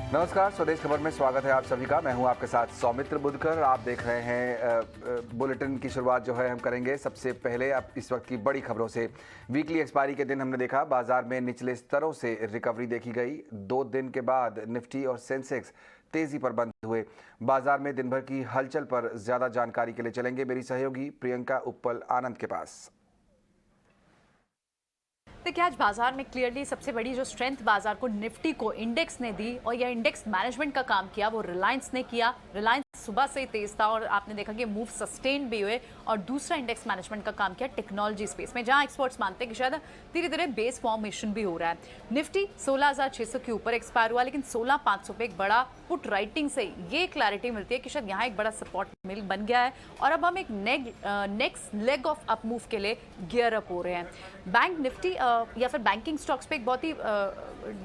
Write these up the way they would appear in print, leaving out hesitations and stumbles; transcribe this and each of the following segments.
नमस्कार, स्वदेश खबर में स्वागत है आप सभी का। मैं हूं आपके साथ सौमित्र बुधकर। आप देख रहे हैं बुलेटिन की शुरुआत जो है हम करेंगे सबसे पहले अब इस वक्त की बड़ी खबरों से। वीकली एक्सपायरी के दिन हमने देखा बाजार में निचले स्तरों से रिकवरी देखी गई। 2 दिन के बाद निफ्टी और सेंसेक्स तेजी पर बंद हुए। बाजार में दिन भर की हलचल पर ज्यादा जानकारी के लिए चलेंगे मेरी सहयोगी प्रियंका उप्पल आनंद के पास। देखिए, आज बाजार में क्लियरली सबसे बड़ी जो स्ट्रेंथ बाजार को निफ्टी को इंडेक्स ने दी और यह इंडेक्स मैनेजमेंट का काम किया वो रिलायंस ने किया। रिलायंस सुबह से ही तेज था और आपने देखा कि मूव सस्टेन भी हुए। और दूसरा इंडेक्स मैनेजमेंट का काम किया टेक्नोलॉजी स्पेस में, जहां एक्सपर्ट्स मानते हैं कि शायद धीरे धीरे बेस फॉर्मेशन भी हो रहा है। निफ्टी 16,600 के ऊपर एक्सपायर हुआ, लेकिन 16,500 पे एक बड़ा पुट राइटिंग से ये क्लैरिटी मिलती है कि शायद यहाँ एक बड़ा सपोर्ट मिल बन गया है और अब हम एक next leg of up move के लिए गियर अप हो रहे हैं। बैंक निफ्टी या फिर बैंकिंग स्टॉक्स पे एक बहुत ही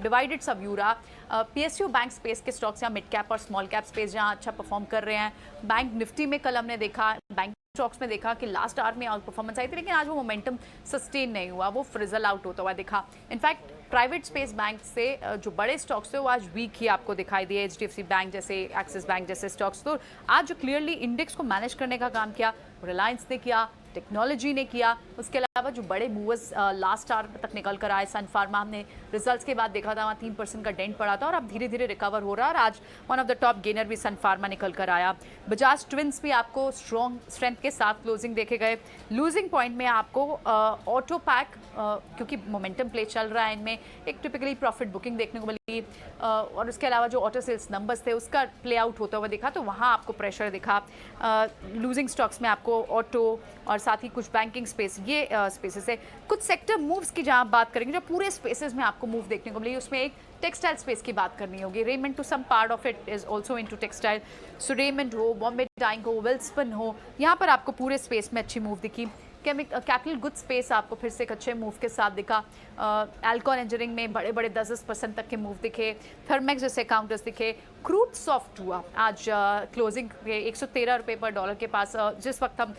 डिवाइडेड सा व्यू रहा। पीएसयू बैंक स्पेस के स्टॉक्स यहाँ मिड कैप और स्मॉल कैप स्पेस जहाँ अच्छा परफॉर्म कर रहे हैं। बैंक निफ्टी में कल हमने देखा, बैंक स्टॉक्स में देखा कि लास्ट आवर में आउट परफॉर्मेंस आई थी, लेकिन आज वो मोमेंटम सस्टेन नहीं हुआ, वो फ्रिजल आउट होता हुआ दिखा। इनफैक्ट प्राइवेट स्पेस बैंक से जो बड़े स्टॉक्स थे वो आज वीक ही आपको दिखाई दिए। एचडीएफसी बैंक जैसे, एक्सिस बैंक जैसे स्टॉक्स। तो आज जो क्लियरली इंडेक्स को मैनेज करने का काम किया रिलायंस ने किया, टेक्नोलॉजी ने किया। उसके अलावा जो बड़े मूवर्स लास्ट आवर तक निकल कर आए, सन फार्मा हमने रिजल्ट्स के बाद देखा था वहाँ 3% का डेंट पड़ा था और अब धीरे धीरे रिकवर हो रहा है और आज one of the top gainer भी सन फार्मा निकल कर आया। बजाज ट्विंस भी आपको स्ट्रॉन्ग स्ट्रेंथ के साथ क्लोजिंग देखे गए। लूजिंग पॉइंट में आपको ऑटो पैक, क्योंकि मोमेंटम प्ले चल रहा है इनमें, एक टिपिकली प्रॉफिट बुकिंग देखने को मिली और उसके अलावा जो ऑटो सेल्स नंबर्स थे उसका प्ले आउट होता हुआ दिखा, तो वहाँ आपको प्रेशर दिखा। लूजिंग स्टॉक्स में आपको ऑटो और साथ ही कुछ बैंकिंग स्पेस, ये स्पेसेस है। कुछ सेक्टर मूव्स की जहाँ आप बात करेंगे, जो पूरे स्पेसेस में आपको मूव देखने को मिली, उसमें एक टेक्सटाइल स्पेस की बात करनी होगी। Raymond to some part of it is also into textile. So Raymond हो, बॉम्बे डाइंग हो, वेल्सपन हो, यहाँ पर आपको पूरे स्पेस में अच्छी मूव दिखी। कैपिटल गुड स्पेस आपको फिर से एक अच्छे मूव के साथ दिखा। एल्कोन इंजीनियरिंग में बड़े बड़े 10% तक के मूव दिखे। थर्मेक्स जैसे काउंटर्स दिखे। क्रूड सॉफ्ट हुआ आज क्लोजिंग पे 113 रुपये पर डॉलर के पास, जिस वक्त हम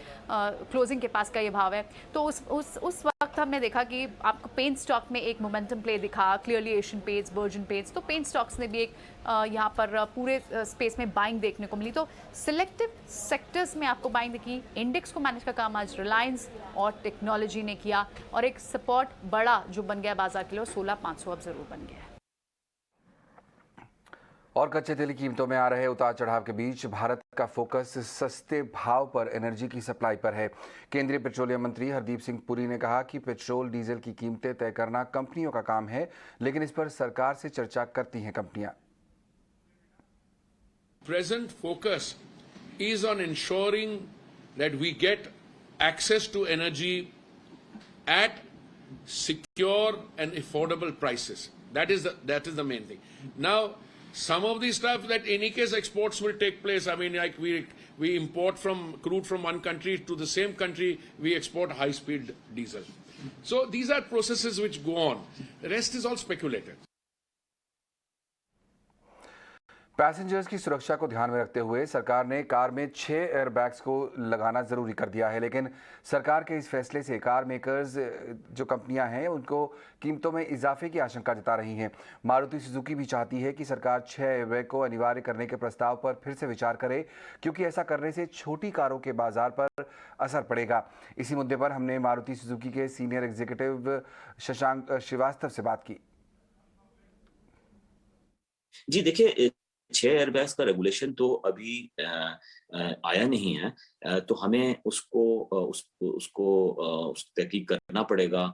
क्लोजिंग के पास का ये भाव है, तो उस वक्त हमने देखा कि आपको पेंट स्टॉक में एक मोमेंटम प्ले दिखा। Clearly Asian paints, virgin paints, तो पेंट स्टॉक्स ने भी एक यहाँ पर पूरे स्पेस में बाइंग देखने को मिली। तो सिलेक्टिव सेक्टर्स में आपको बाइंग दिखी। इंडेक्स को मैनेज का काम आज रिलायंस और टेक्नोलॉजी ने किया और एक सपोर्ट बड़ा जो बन गया बाजार के लिए 16,500 अब जरूर बन गया है। और कच्चे तेल की कीमतों में आ रहे उतार चढ़ाव के बीच भारत का फोकस सस्ते भाव पर एनर्जी की सप्लाई पर है। केंद्रीय पेट्रोलियम मंत्री हरदीप सिंह पुरी ने कहा कि पेट्रोल डीजल की कीमतें तय करना कंपनियों का काम है, लेकिन इस पर सरकार से चर्चा करती हैं कंपनियां। Present focus is on ensuring that we get access to energy at secure and affordable prices. That is the main thing. Now, some of the stuff that any case exports will take place. I mean, like we import from crude from one country to the same country, we export high speed diesel. So these are processes which go on. The rest is all speculative. Passengers की सुरक्षा को ध्यान में रखते हुए सरकार ने car में 6 एयरबैग्स को लगाना जरूरी कर दिया है, लेकिन सरकार के इस फैसले से कार मेकर्स जो कंपनियां हैं उनको कीमतों में इजाफे की आशंका जता रही हैं। मारुति सुजुकी भी चाहती है कि सरकार 6 एयरबैग को अनिवार्य करने के प्रस्ताव पर फिर से विचार करे, क्योंकि ऐसा करने से छोटी कारों के बाजार पर असर पड़ेगा। इसी मुद्दे पर हमने मारुति सुजुकी के सीनियर एग्जीक्यूटिव शशांक श्रीवास्तव से बात की। जी देखिए, 6 एयरबैग्स का रेगुलेशन तो अभी आया नहीं है, तो हमें उसको तहकीक करना पड़ेगा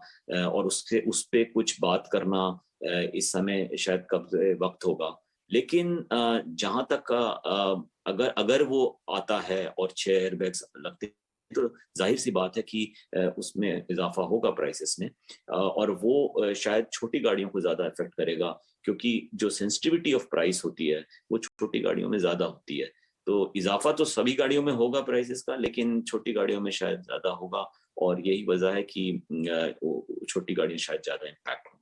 और उस पे कुछ बात करना इस समय शायद कब वक्त होगा। लेकिन जहां तक अगर वो आता है और 6 एयरबैग्स लगते हैं तो जाहिर सी बात है कि उसमें इजाफा होगा प्राइसेस में और वो शायद छोटी गाड़ियों को ज्यादा इफेक्ट करेगा, क्योंकि जो सेंसिटिविटी ऑफ प्राइस होती है वो छोटी गाड़ियों में ज्यादा होती है। तो इजाफा तो सभी गाड़ियों में होगा प्राइसेस का, लेकिन छोटी गाड़ियों में शायद ज्यादा होगा और यही वजह है कि छोटी गाड़ियां शायद ज्यादा इम्पैक्ट होंगी।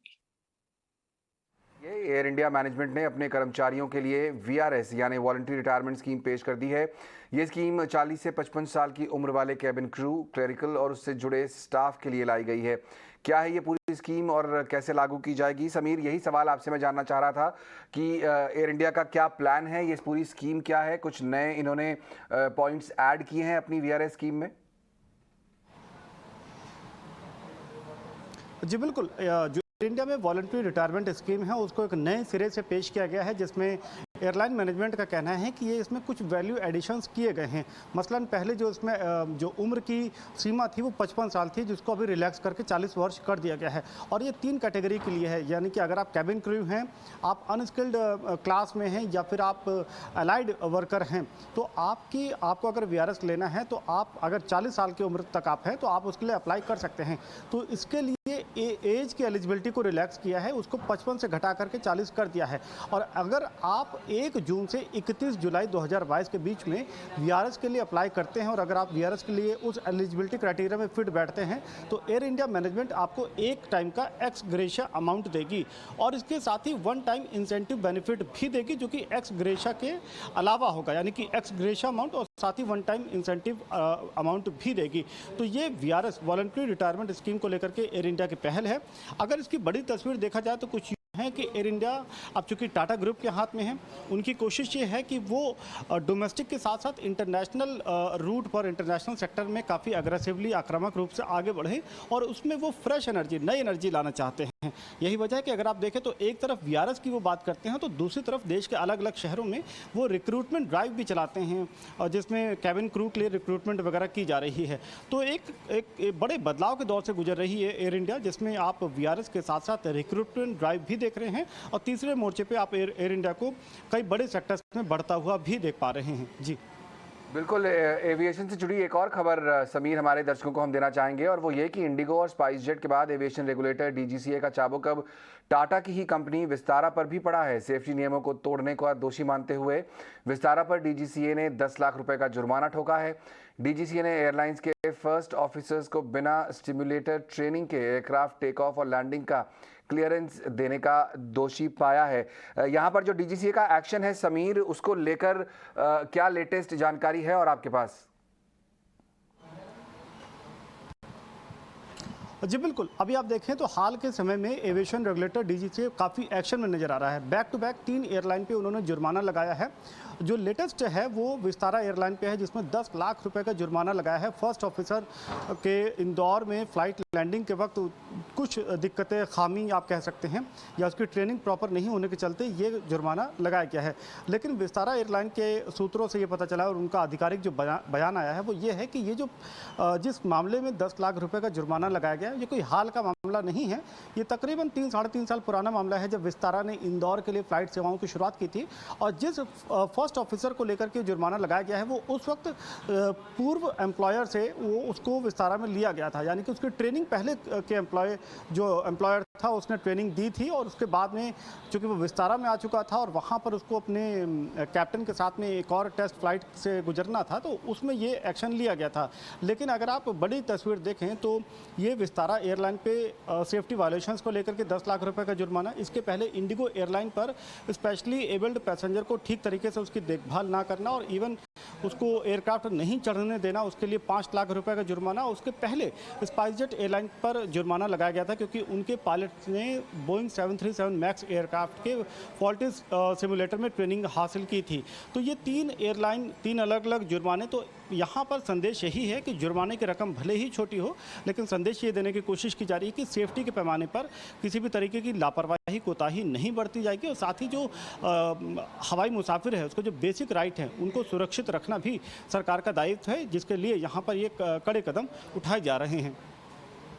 एयर इंडिया मैनेजमेंट ने अपने कर्मचारियों के लिए वीआरएस यानी वॉलंटरी रिटायरमेंट स्कीम पेश कर दी है। ये स्कीम 40 से 55 साल की उम्र वाले कैबिन क्रू, क्लरिकल और उससे जुड़े स्टाफ के लिए लाई गई है। क्या है ये पूरी स्कीम और कैसे लागू की जाएगी? समीर, यही सवाल आपसे मैं जानना चाह रहा था कि एयर इंडिया का क्या प्लान है, ये पूरी स्कीम क्या है? कुछ नए इन्होंने पॉइंट्स ऐड किए हैं अपनी वीआरएस स्कीम में? जी बिल्कुल, जो इंडिया में वॉलंटरी रिटायरमेंट स्कीम है उसको एक नए सिरे से पेश किया गया है, जिसमें एयरलाइन मैनेजमेंट का कहना है कि ये इसमें कुछ वैल्यू एडिशंस किए गए हैं। मसलन पहले जो इसमें जो उम्र की सीमा थी वो 55 साल थी, जिसको अभी रिलैक्स करके 40 वर्ष कर दिया गया है। और ये 3 कैटेगरी के लिए है, यानी कि अगर आप कैबिन क्रू हैं, आप अनस्किल्ड क्लास में हैं या फिर आप अलाइड वर्कर हैं, तो आपको अगर वीआरएस लेना है तो आप अगर 40 साल की उम्र तक आप हैं तो आप उसके लिए अप्लाई कर सकते हैं। तो इसके लिए एज की एलिजिबिलिटी को रिलैक्स किया है, उसको 55 से घटा करके 40 कर दिया है। और अगर आप 1 जून से 31 जुलाई 2022 के बीच में वीआरएस के लिए अप्लाई करते हैं और अगर आप वीआरएस के लिए उस एलिजिबिलिटी क्राइटेरिया में फिट बैठते हैं तो एयर इंडिया मैनेजमेंट आपको एक टाइम का एक्स ग्रेशिया अमाउंट देगी और इसके साथ ही वन टाइम इंसेंटिव बेनिफिट भी देगी, जो कि एक्स ग्रेशिया के अलावा होगा, यानी कि एक्स ग्रेशिया अमाउंट और साथ ही वन टाइम इंसेंटिव अमाउंट भी देगी। तो ये वीआरएस वॉलंटरी रिटायरमेंट स्कीम को लेकर के एयर इंडिया की पहल है। अगर इसकी बड़ी तस्वीर देखा जाए तो कुछ है कि एयर इंडिया अब चूंकि टाटा ग्रुप के हाथ में है, उनकी कोशिश ये है कि वो डोमेस्टिक के साथ साथ इंटरनेशनल रूट पर इंटरनेशनल सेक्टर में काफ़ी अग्रेसिवली आक्रामक रूप से आगे बढ़े और उसमें वो फ्रेश एनर्जी, नई एनर्जी लाना चाहते हैं। यही वजह है कि अगर आप देखें तो एक तरफ वीआरएस की वो बात करते हैं तो दूसरी तरफ देश के अलग अलग शहरों में वो रिक्रूटमेंट ड्राइव भी चलाते हैं और जिसमें कैबिन क्रू के लिए रिक्रूटमेंट वगैरह की जा रही है। तो एक बड़े बदलाव के दौर से गुजर रही है एयर इंडिया, जिसमें आप वीआरएस के साथ साथ रिक्रूटमेंट ड्राइव भी देख रहे हैं और तीसरे मोर्चे पे आप एयर इंडिया को कई बड़े सेक्टर्स में बढ़ता हुआ भी देख पा रहे हैं। जी बिल्कुल, एविएशन से जुड़ी एक और खबर समीर हमारे दर्शकों को हम देना चाहेंगे और वो ये कि इंडिगो और स्पाइस जेट के बाद एविएशन रेगुलेटर डीजीसीए का चाबुक अब टाटा की ही कंपनी विस्तारा पर भी पड़ा है। सेफ्टी नियमों को तोड़ने का दोषी मानते हुए विस्तारा पर डीजीसीए ने 10 लाख रुपए का जुर्माना ठोका है। डीजीसीए ने एयरलाइंस के फर्स्ट ऑफिसर्स को बिना स्टिमुलेटर ट्रेनिंग के एयरक्राफ्ट टेक ऑफ और लैंडिंग का क्लियरेंस देने का दोषी पाया है। यहाँ पर जो डीजीसीए का एक्शन है समीर, उसको लेकर क्या लेटेस्ट जानकारी है और आपके पास? जी बिल्कुल, अभी आप देखें तो हाल के समय में एविएशन रेगुलेटर डीजीसीए काफ़ी एक्शन में नजर आ रहा है। बैक टू बैक 3 एयरलाइन पे उन्होंने जुर्माना लगाया है। जो लेटेस्ट है वो विस्तारा एयरलाइन पे है, जिसमें 10 लाख रुपए का जुर्माना लगाया है। फर्स्ट ऑफिसर के इंदौर में फ्लाइट लैंडिंग के वक्त कुछ दिक्कतें, खामी आप कह सकते हैं, या उसकी ट्रेनिंग प्रॉपर नहीं होने के चलते ये जुर्माना लगाया गया है। लेकिन विस्तारा एयरलाइन के सूत्रों से ये पता चला और उनका आधिकारिक जो बयान आया है वो ये है कि ये जो जिस मामले में 10 लाख रुपए का जुर्माना लगाया गया है, ये कोई हाल का मामला नहीं है। ये तकरीबन 3-3.5 साल पुराना मामला है, जब विस्तारा ने इंदौर के लिए फ्लाइट सेवाओं की शुरुआत की थी और जिस फर्स्ट ऑफिसर को लेकर के जुर्माना लगाया गया है वो उस वक्त पूर्व एम्प्लॉयर से वो उसको विस्तारा में लिया गया था, यानी कि उसकी ट्रेनिंग पहले के एम्प्लॉयर था उसने ट्रेनिंग दी थी और उसके बाद में चूंकि वो विस्तारा में आ चुका था और वहाँ पर उसको अपने कैप्टन के साथ में एक और टेस्ट फ्लाइट से गुजरना था, तो उसमें ये एक्शन लिया गया था। लेकिन अगर आप बड़ी तस्वीर देखें तो ये विस्तारा एयरलाइन पे सेफ्टी वायलेशंस को लेकर के 10 लाख रुपए का जुर्माना, इसके पहले इंडिगो एयरलाइन पर स्पेशली एबल्ड पैसेंजर को ठीक तरीके से उसकी देखभाल ना करना और इवन उसको एयरक्राफ्ट नहीं चढ़ने देना, उसके लिए 5 लाख रुपए का जुर्माना। उसके पहले स्पाइस जेट एयरलाइन पर जुर्माना लगाया गया था क्योंकि उनके पायलट्स ने बोइंग 737 मैक्स एयरक्राफ्ट के फॉल्टी सिमुलेटर में ट्रेनिंग हासिल की थी। तो ये 3 एयरलाइन, 3 अलग अलग जुर्माने। तो यहाँ पर संदेश यही है कि जुर्माने की रकम भले ही छोटी हो, लेकिन संदेश ये देने की कोशिश की जा रही है कि सेफ्टी के पैमाने पर किसी भी तरीके की लापरवाही, कोताही नहीं बरती जाएगी और साथ ही जो हवाई मुसाफिर है उसको जो बेसिक राइट हैं उनको सुरक्षित रखना भी सरकार का दायित्व है, जिसके लिए यहाँ पर ये कड़े कदम उठाए जा रहे हैं।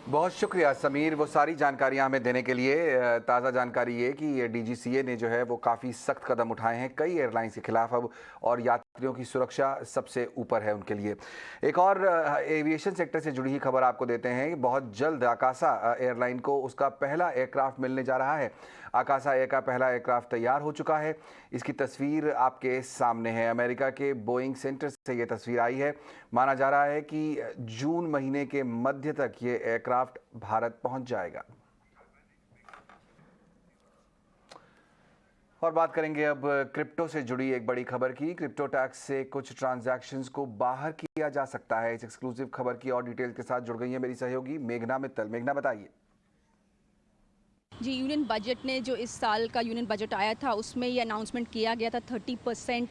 बहुत शुक्रिया समीर वो सारी जानकारियां हमें देने के लिए। ताज़ा जानकारी ये कि डीजीसीए ने जो है वो काफ़ी सख्त कदम उठाए हैं कई एयरलाइंस के खिलाफ अब, और यात्रियों की सुरक्षा सबसे ऊपर है उनके लिए। एक और एविएशन सेक्टर से जुड़ी ही खबर आपको देते हैं। बहुत जल्द आकाशा एयरलाइन को उसका पहला एयरक्राफ्ट मिलने जा रहा है। आकाशा एयर का पहला एयरक्राफ्ट तैयार हो चुका है। इसकी तस्वीर आपके सामने है। अमेरिका के बोइंग सेंटर से ये तस्वीर आई है। माना जा रहा है कि जून महीने के मध्य तक ये एयरक्राफ्ट भारत पहुंच जाएगा। और बात करेंगे अब क्रिप्टो से जुड़ी एक बड़ी खबर की। क्रिप्टो टैक्स से कुछ ट्रांजैक्शंस को बाहर किया जा सकता है। इस एक्सक्लूसिव खबर की और डिटेल के साथ जुड़ गई है मेरी सहयोगी मेघना मित्तल। मेघना, बताइए। जी, यूनियन बजट ने जो इस साल का यूनियन बजट आया था उसमें ये अनाउंसमेंट किया गया था 30%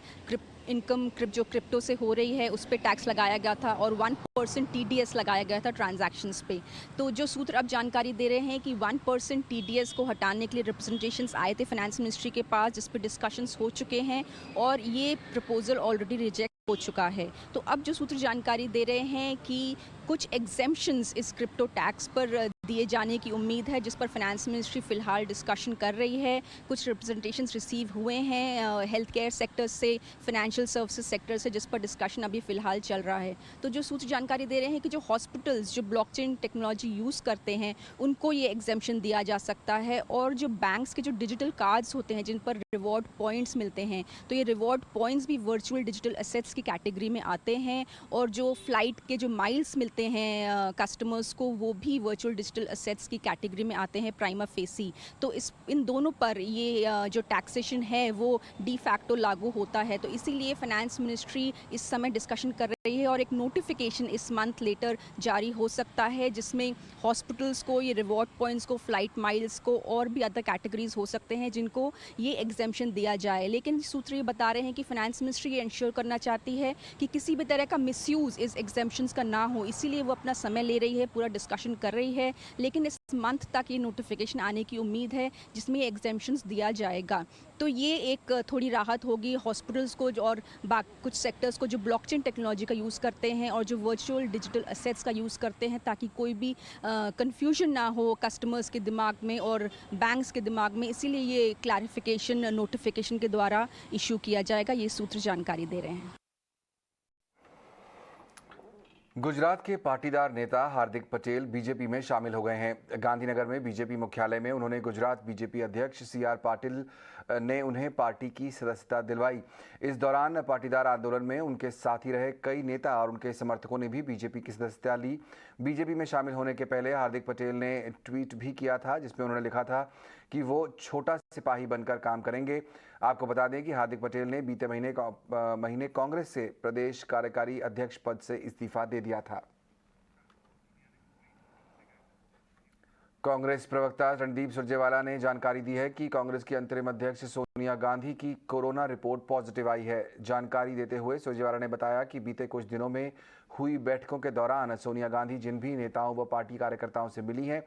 इनकम जो क्रिप्टो से हो रही है उस पे टैक्स लगाया गया था और 1% TDS लगाया गया था ट्रांजैक्शंस पे। तो जो सूत्र अब जानकारी दे रहे हैं कि 1% TDS को हटाने के लिए रिप्रेजेंटेशंस आए थे फाइनेंस मिनिस्ट्री के पास, जिस पे डिस्कशंस हो चुके हैं और ये प्रपोजल ऑलरेडी रिजेक्ट हो चुका है। तो अब जो सूत्र जानकारी दे रहे हैं कि कुछ एग्जेम्पशंस इस क्रिप्टो टैक्स पर दिए जाने की उम्मीद है, जिस पर फाइनेंस मिनिस्ट्री फ़िलहाल डिस्कशन कर रही है। कुछ रिप्रेजेंटेशंस रिसीव हुए हैं हेल्थ केयर सेक्टर से, फाइनेंशियल सर्विसेज सेक्टर से, जिस पर डिस्कशन अभी फ़िलहाल चल रहा है। तो जो सूत्र जानकारी दे रहे हैं कि जो हॉस्पिटल्स जो ब्लॉकचेन टेक्नोलॉजी यूज़ करते हैं उनको ये एग्जेम्पशन दिया जा सकता है, और जो बैंक्स के जो डिजिटल कार्ड्स होते हैं जिन पर रिवॉर्ड पॉइंट्स मिलते हैं, तो ये रिवॉर्ड पॉइंट्स भी वर्चुअल डिजिटल एसेट्स की कैटेगरी में आते हैं। और जो फ्लाइट के जो माइल्स मिलते हैं कस्टमर्स को, वो भी वर्चुअल डिजिटल एसेट्स की कैटेगरी में आते हैं प्राइमा फेसी। तो इन दोनों पर ये जो टैक्सेशन है वो डी फैक्टो लागू होता है। तो इसीलिए फाइनेंस मिनिस्ट्री इस समय डिस्कशन कर रही है और एक नोटिफिकेशन इस मंथ लेटर जारी हो सकता है, जिसमें हॉस्पिटल्स को ये रिवॉर्ड पॉइंट्स को, फ्लाइट माइल्स को और भी अदर कैटेगरीज हो सकते हैं जिनको ये एग्जेम्पशन दिया जाए। लेकिन सूत्र ये बता रहे हैं कि फाइनेंस मिनिस्ट्री ये इंश्योर करना चाहती है कि किसी भी तरह का मिसयूज़ इस एग्जेम्पशंस का ना हो, इसीलिए वो अपना समय ले रही है, पूरा डिस्कशन कर रही है। लेकिन इस मंथ तक ये नोटिफिकेशन आने की उम्मीद है जिसमें ये एग्जेम्पशंस दिया जाएगा। तो ये एक थोड़ी राहत होगी हॉस्पिटल्स को और कुछ सेक्टर्स को जो ब्लॉकचेन टेक्नोलॉजी का यूज़ करते हैं और जो वर्चुअल डिजिटल एसेट्स का यूज़ करते हैं, ताकि कोई भी कंफ्यूजन ना हो कस्टमर्स के दिमाग में और बैंक्स के दिमाग में। इसीलिए ये क्लैरिफिकेशन नोटिफिकेशन के द्वारा इशू किया जाएगा, ये सूत्र जानकारी दे रहे हैं। गुजरात के पाटीदार नेता हार्दिक पटेल बीजेपी में शामिल हो गए हैं। गांधीनगर में बीजेपी मुख्यालय में उन्होंने गुजरात बीजेपी अध्यक्ष CR पाटिल ने उन्हें पार्टी की सदस्यता दिलवाई। इस दौरान पाटीदार आंदोलन में उनके साथी रहे कई नेता और उनके समर्थकों ने भी बीजेपी की सदस्यता ली। बीजेपी में शामिल होने के पहले हार्दिक पटेल ने ट्वीट भी किया था, जिसमें उन्होंने लिखा था कि वो छोटा सिपाही बनकर काम करेंगे। आपको बता दें कि हार्दिक पटेल ने बीते महीने कांग्रेस से प्रदेश कार्यकारी अध्यक्ष पद से इस्तीफा दे दिया था। कांग्रेस प्रवक्ता रणदीप सुरजेवाला ने जानकारी दी है कि कांग्रेस की अंतरिम अध्यक्ष सोनिया गांधी की कोरोना रिपोर्ट पॉजिटिव आई है। जानकारी देते हुए सुरजेवाला ने बताया कि बीते कुछ दिनों में हुई बैठकों के दौरान सोनिया गांधी जिन भी नेताओं व पार्टी कार्यकर्ताओं से मिली हैं,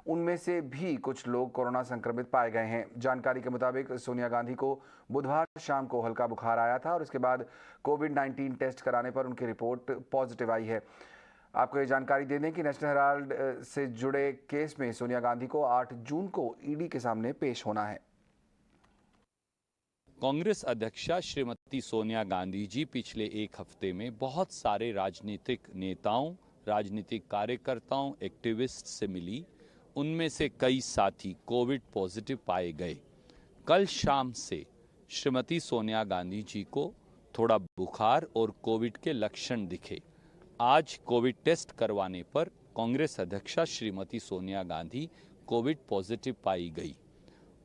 उनमें से भी कुछ लोग कोरोना संक्रमित पाए गए हैं। जानकारी के मुताबिक सोनिया गांधी को बुधवार शाम को हल्का बुखार आया था और इसके बाद कोविड-19 टेस्ट कराने पर उनकी रिपोर्ट पॉजिटिव आई है। आपको ये जानकारी दे दें कि नेशनल हेराल्ड से जुड़े केस में सोनिया गांधी को 8 जून को ईडी के सामने पेश होना है। कांग्रेस अध्यक्षा श्रीमती सोनिया गांधी जी पिछले एक हफ्ते में बहुत सारे राजनीतिक नेताओं, राजनीतिक कार्यकर्ताओं, एक्टिविस्ट से मिली। उनमें से कई साथी कोविड पॉजिटिव पाए गए। कल शाम से श्रीमती सोनिया गांधी जी को थोड़ा बुखार और कोविड के लक्षण दिखे। आज कोविड टेस्ट करवाने पर कांग्रेस अध्यक्षा श्रीमती सोनिया गांधी कोविड पॉजिटिव पाई गई।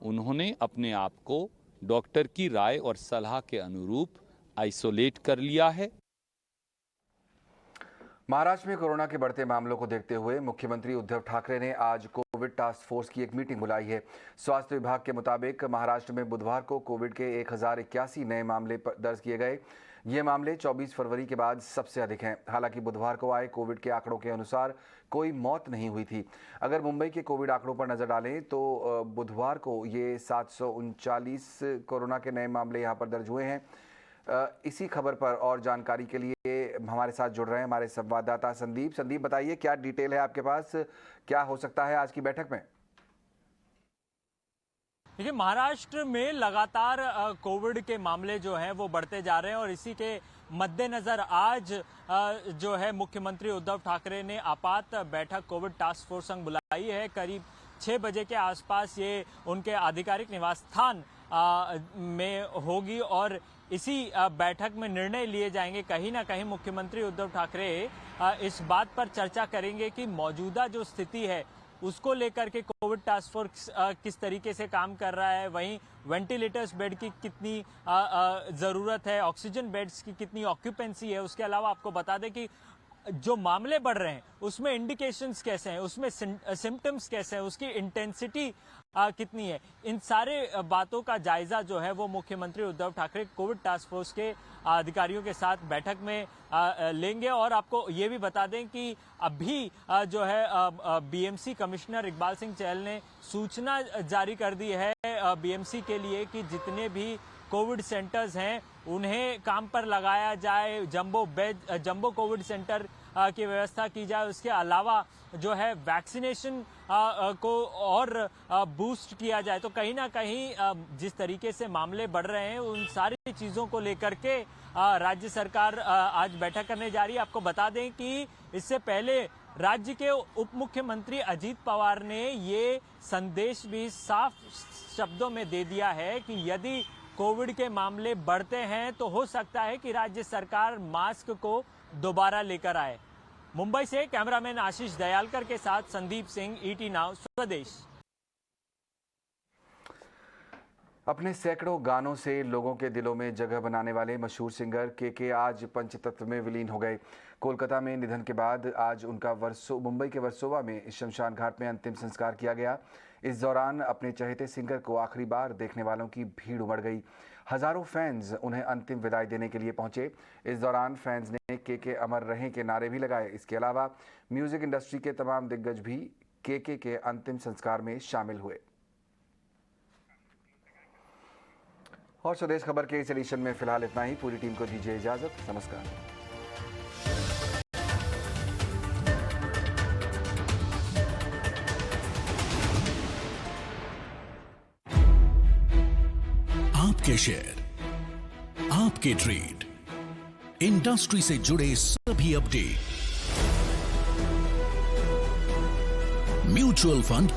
उन्होंने अपने आप को डॉक्टर की राय और सलाह के अनुरूप आइसोलेट कर लिया है। महाराष्ट्र में कोरोना के बढ़ते मामलों को देखते हुए मुख्यमंत्री उद्धव ठाकरे ने आज कोविड टास्क फोर्स की एक मीटिंग बुलाई है। स्वास्थ्य विभाग के मुताबिक महाराष्ट्र में बुधवार को कोविड के 1081 नए मामले दर्ज किए गए। ये मामले 24 फरवरी के बाद सबसे अधिक हैं। हालांकि बुधवार को आए कोविड के आंकड़ों के अनुसार कोई मौत नहीं हुई थी। अगर मुंबई के कोविड आंकड़ों पर नजर डालें तो बुधवार को ये 739 कोरोना के नए मामले यहाँ पर दर्ज हुए हैं। इसी खबर पर और जानकारी के लिए हमारे साथ जुड़ रहे हैं हमारे संवाददाता संदीप। संदीप, बताइए क्या डिटेल है आपके पास, क्या हो सकता है आज की बैठक में? देखिए, महाराष्ट्र में लगातार कोविड के मामले जो हैं वो बढ़ते जा रहे हैं और इसी के मद्देनजर आज जो है मुख्यमंत्री उद्धव ठाकरे ने आपात बैठक कोविड टास्क फोर्स संग बुलाई है। करीब 6 बजे के आसपास ये उनके आधिकारिक निवास स्थान में होगी और इसी बैठक में निर्णय लिए जाएंगे। कहीं ना कहीं मुख्यमंत्री उद्धव ठाकरे इस बात पर चर्चा करेंगे कि मौजूदा जो स्थिति है उसको लेकर के कोविड टास्क फोर्स किस तरीके से काम कर रहा है, वहीं वेंटिलेटर्स बेड की कितनी ज़रूरत है, ऑक्सीजन बेड्स की कितनी ऑक्यूपेंसी है। उसके अलावा आपको बता दें कि जो मामले बढ़ रहे हैं उसमें इंडिकेशंस कैसे हैं, उसमें सिम्टम्स कैसे हैं, उसकी इंटेंसिटी कितनी है, इन सारे बातों का जायजा जो है वो मुख्यमंत्री Uddhav Thackeray Covid task force के अधिकारियों के साथ बैठक में लेंगे। और आपको ये भी बता दें कि अभी जो है बीएमसी कमिश्नर इकबाल सिंह चहल ने सूचना जारी कर दी है बीएमसी के लिए कि जितने भी कोविड सेंटर्स हैं उन्हें काम पर लगाया जाए, जंबो कोविड सेंटर की व्यवस्था की जाए। उसके अलावा जो है वैक्सीनेशन को और बूस्ट किया जाए। तो कहीं ना कहीं जिस तरीके से मामले बढ़ रहे हैं उन सारी चीज़ों को लेकर के राज्य सरकार आज बैठक करने जा रही है। आपको बता दें कि इससे पहले राज्य के उप मुख्यमंत्री अजीत पवार ने ये संदेश भी साफ शब्दों में दे दिया है कि यदि कोविड के मामले बढ़ते हैं तो हो सकता है कि राज्य सरकार मास्क को दोबारा लेकर आए। मुंबई से कैमरामैन आशीष दयालकर के साथ संदीप सिंह, ईटी नाउ स्वदेश। अपने सैकड़ों गानों से लोगों के दिलों में जगह बनाने वाले मशहूर सिंगर के आज पंचतत्व में विलीन हो गए। कोलकाता में निधन के बाद आज उनका मुंबई के वर्सोवा में शमशान घाट में अंतिम संस्कार किया गया। इस दौरान अपने चहेते सिंगर को आखिरी बार देखने वालों की भीड़ उमड़ गई। हजारों फैंस उन्हें अंतिम विदाई देने के लिए पहुंचे। इस दौरान फैंस ने के अमर रहें के नारे भी लगाए। इसके अलावा म्यूजिक इंडस्ट्री के तमाम दिग्गज भी के अंतिम संस्कार में शामिल हुए। और स्वदेश खबर के इस एडिशन में फिलहाल इतना ही। पूरी टीम को दीजिए इजाजत। नमस्कार। आपके शेयर, आपके ट्रेड, इंडस्ट्री से जुड़े सभी अपडेट, म्यूचुअल फंड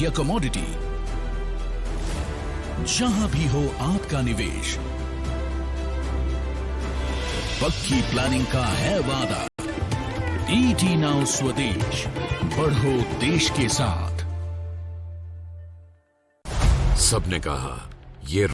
या कमोडिटी, जहां भी हो आपका निवेश, पक्की प्लानिंग का है वादा। ईटी नाउ स्वदेश, बढ़ो देश के साथ। सबने कहा ये